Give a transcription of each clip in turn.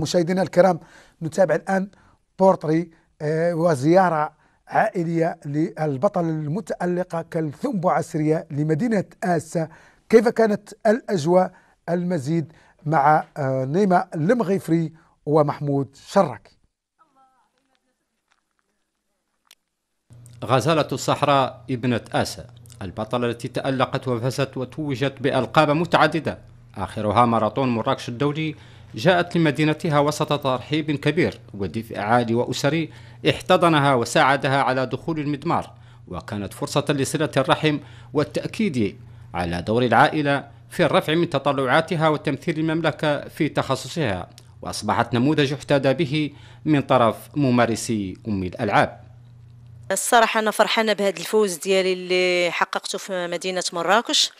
مشاهدينا الكرام، نتابع الآن بورتري وزيارة عائلية للبطلة المتألقة كلثوم بوعسرية لمدينة آسا. كيف كانت الأجواء؟ المزيد مع نيمة المغيفري ومحمود شراكي. غزالة الصحراء ابنة آسا، البطلة التي تألقت وفازت وتوجت بألقاب متعددة، آخرها ماراثون مراكش الدولي، جاءت لمدينتها وسط ترحيب كبير ودفء عالي وأسري احتضنها وساعدها على دخول المضمار، وكانت فرصة لصلة الرحم والتأكيد على دور العائلة في الرفع من تطلعاتها وتمثيل المملكة في تخصصها، وأصبحت نموذج يحتذى به من طرف ممارسي الألعاب. الصراحة أنا فرحانة بهذا الفوز ديالي اللي حققته في مدينة مراكش،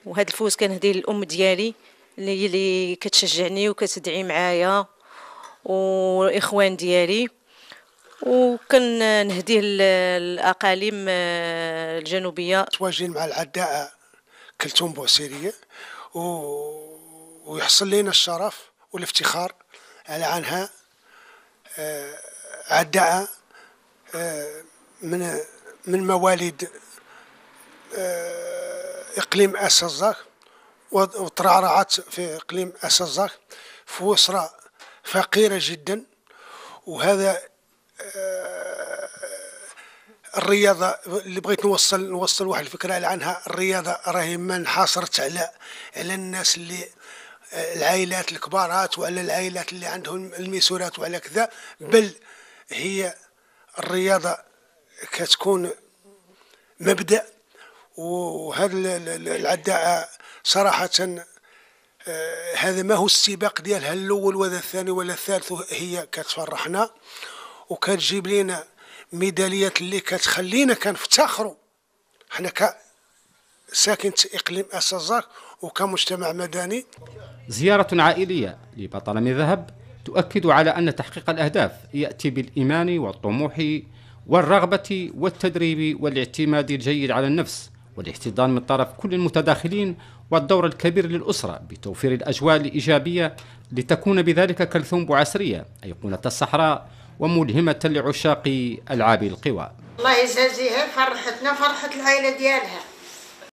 وهذا الفوز كنهديه للأم ديالي اللي كتشجعني وكتدعي معايا والإخوان ديالي، وكنهديه للأقاليم الجنوبية. تواجدين مع العداءة كلثوم بوعسرية ويحصل لنا الشرف والافتخار على عنها عداءة من مواليد إقليم آسا وترعرعت في إقليم آسا في أسرة فقيرة جدا. وهذا الرياضة اللي بغيت نوصل واحد الفكرة على عنها. الرياضة راهي ما انحصرت على الناس اللي العائلات الكبارات وعلى العائلات اللي عندهم الميسورات وعلى كذا، بل هي الرياضة كتكون مبدأ. وهذا العداء صراحة هذا ما هو السباق ديالها الأول ولا الثاني ولا الثالث، هي كتفرحنا وكتجيب لنا ميداليات اللي كتخلينا كنفتخروا حنا كساكنة إقليم آسا وكمجتمع مدني. زيارة عائلية لبطلة من ذهب تؤكد على أن تحقيق الأهداف يأتي بالإيمان والطموح والرغبة والتدريب والاعتماد الجيد على النفس والاحتضان من طرف كل المتداخلين، والدور الكبير للأسرة بتوفير الأجواء الإيجابية لتكون بذلك كلثوم بوعسرية أيقونة الصحراء وملهمة لعشاق ألعاب القوى. الله يجازيها، فرحتنا فرحة العائلة ديالها.